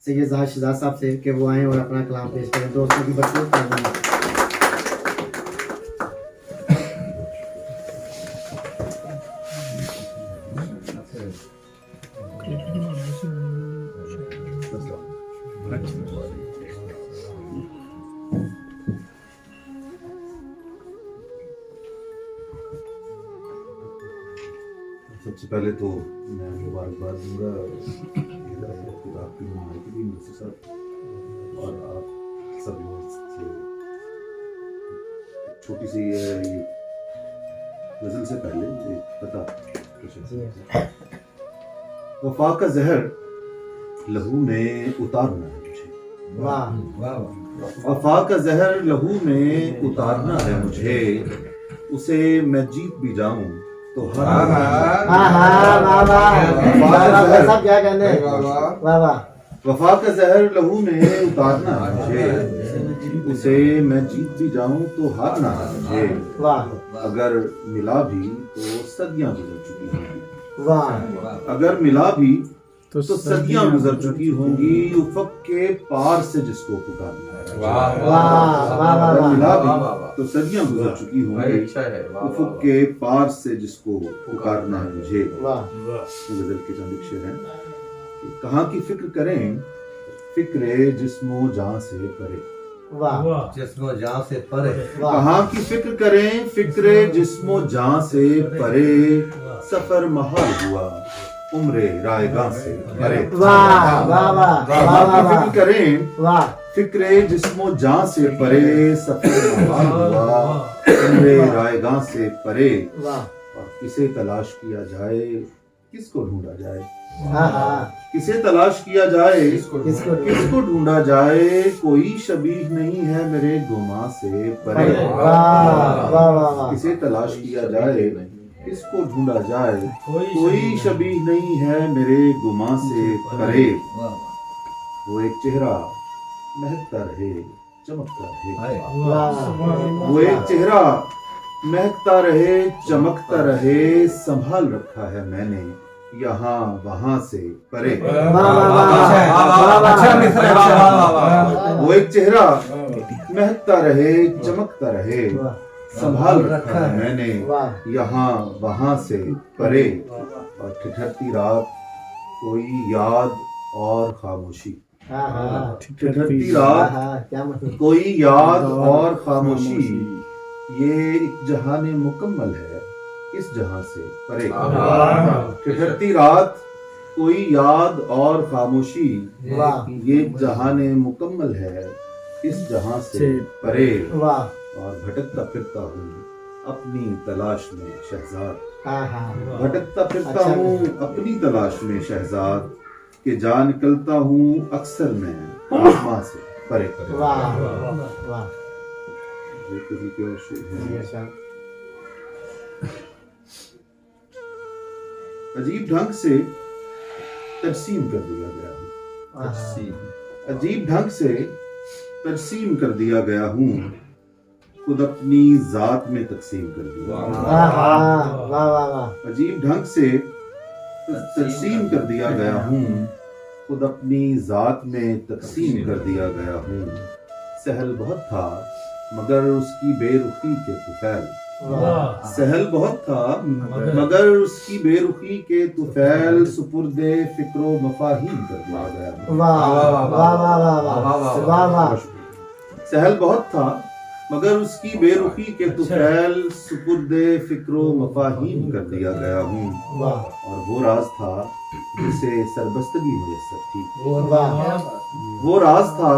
سید زاہد شہزاد صاحب سے کہ وہ آئیں اور اپنا کلام پیش کریں. دوستوں کی بخشش فرمائیں. سب سے پہلے تو میں مبارکباد دوں گا آپ کی نمائندگی بھی مرسی صاحب اور آپ سب لوگ سے چھوٹی سی یہ غزل سے پہلے ایک پتہ وفا کا زہر لہو میں اتارنا ہے مجھے. وفا کا زہر لہو میں اتارنا ہے مجھے, اسے میں جیت بھی جاؤں تو وفا کا زہر لہو میں اتارنا ہے مجھے, اسے میں جیت بھی جاؤں تو ہارنا ہے مجھے. اگر ملا بھی تو صدیاں گزر چکی ہوں, اگر ملا بھی تو صدیاں گزر چکی ہوں گی, افق کے پار سے جس کو پکارنا ہے. اگر ملا بھی تو صدیاں گزر چکی ہوں گی, افق کے پار سے جس کو پکارنا ہے مجھے. غزل کے چند شعر ہیں کہ کہاں کی فکر کریں فکر جسم و جاں سے پرے. جسم و جاں سے پرے. کہاں کی فکر کریں فکر جسم و جاں سے پرے, سفر محال ہوا عمر رائگاں سے پرے. کہاں کی فکر کریں فکر جسم و جاں سے پرے, سفر محال ہوا عمر رائگاں سے پرے. اور کسے تلاش کیا جائے کس کو ڈھونڈا جائے, کسے تلاش کیا جائے کس کو ڈھونڈا جائے, کوئی شبیہ نہیں ہے میرے گماں سے پرے. کسے تلاش کیا جائے کس کو ڈھونڈا جائے, کوئی شبیہ نہیں ہے میرے گماں سے پرے. وہ ایک چہرہ مہکتا رہے چمکتا رہے, وہ ایک چہرہ مہکتا رہے چمکتا رہے, سنبھال رکھا ہے میں نے یہاں وہاں سے پرے. وہ ایک چہرہ مہکتا رہے چمکتا رہے, سنبھال رکھا ہے میں نے یہاں وہاں سے پرے. اور ٹھٹھرتی رات کوئی یاد اور خاموشی, ٹھٹھرتی رات کوئی یاد اور خاموشی, یہ ایک جہان مکمل ہے اس جہاں سے پرے. ٹھٹھرتی رات کوئی یاد اور خاموشی, یہ جہان مکمل ہے اس جہاں سے پرے. اور بھٹکتا پھرتا ہوں اپنی تلاش میں شہزاد, بھٹکتا پھرتا ہوں اپنی تلاش میں شہزاد, کہ جا نکلتا ہوں اکثر میں آسماں سے پرے. عجیب ڈھنگ سے ترسیم کر دیا گیا ہوں, عجیب ڈھنگ سے ترسیم کر دیا گیا ہوں, خود اپنی ذات میں تقسیم کر دیا. عجیب ڈھنگ سے ترسیم کر دیا گیا ہوں, خود اپنی ذات میں تقسیم کر دیا گیا ہوں. سہل بہت تھا مگر اس کی بے رخی کے طفیل, سہل بہت تھا مگر اس کی بے رخی کے طفیل, سپرد فکر و مفاہیم کر دیا گیا. سہل بہت تھا مگر اس کی بے رخی کے طفیل, سپرد فکر و مفاہیم کر دیا گیا ہوں. اور وہ راز تھا جسے سربستگی میسر تھی, وہ راز تھا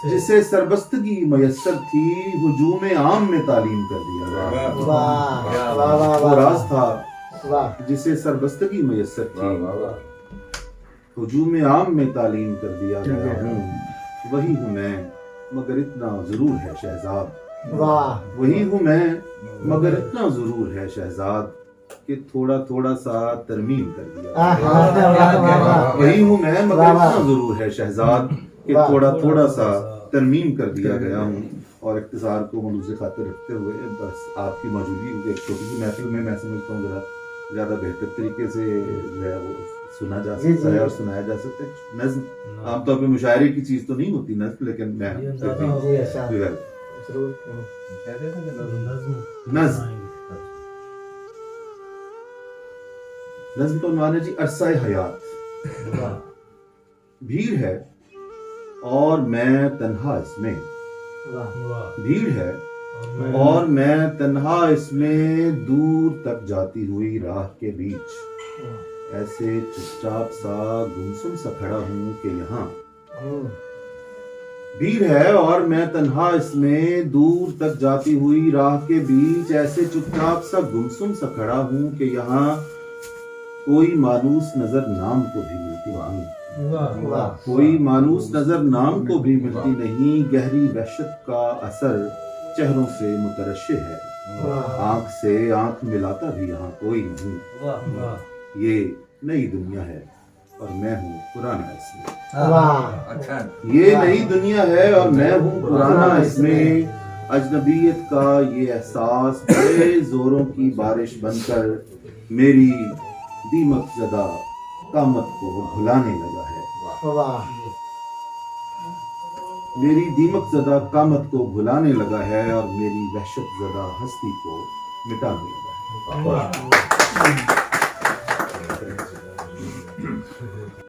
جسے سربستگی میسر تھی, ہجوم عام میں تعلیم کر دیا گیا. وہ راز تھا جسے سربستگی میسر تھی, ہجوم عام میں تعلیم کر دیا گیا ہوں. وہی ہوں میں مگر اتنا ضرور ہے شہزاد, وہی ہوں میں مگر اتنا ضرور ہے شہزاد, کہ تھوڑا تھوڑا سا ترمیم کر دیا. وہی ہوں میں مگر اتنا ضرور ہے شہزاد, کہ تھوڑا تھوڑا سا ترمیم کر دیا گیا ہوں. اور اختصار کو ملوث خاطر رکھتے ہوئے بس آپ کی موجودگی ایک چھوٹی سی محفل میں سمجھتا ہوں ذرا زیادہ بہتر طریقے سے جو ہے وہ سنا جا جی، سکتا جی۔ ہے اور سنایا جا سکتا ہے. نظم عام طور پہ مشاعرے کی چیز تو نہیں ہوتی نظم، لیکن میں جی ارشاد ضرور. ضرور. نظم نظم کا عنوان ہے جی عرصہ حیات. بھیڑ ہے اور میں تنہا اس میں، واہ بھیڑ ہے اور میں تنہا اس میں، دور تک جاتی ہوئی راہ کے بیچ ایسے چپ چاپ سا گمسم سا کھڑا ہوں کہ یہاں. بھیڑ ہے اور میں تنہا اس میں، دور تک جاتی ہوئی راہ کے بیچ ایسے چپ چاپ سا گمسم سا کھڑا ہوں کہ یہاں کوئی مانوس نظر نام کو بھی ملتی نہیں. واہ کوئی مانوس نظر نام کو بھی ملتی نہیں. گہری وحشت کا اثر چہروں سے مترشح ہے. آنکھ سے آنکھ ملاتا بھی یہاں کوئی نہیں. یہ نئی دنیا ہے اور میں ہوں پرانا اس میں. واہ یہ نئی دنیا ہے اور میں ہوں پرانا اس میں. اجنبیت کا یہ احساس بڑے زوروں کی بارش بن کر میری دیمک زدہ قامت کو بھلانے لگا ہے. واہ میری دیمک زدہ قامت کو بھلانے لگا ہے اور میری وحشت زدہ ہستی کو مٹانے لگا ہے. واہ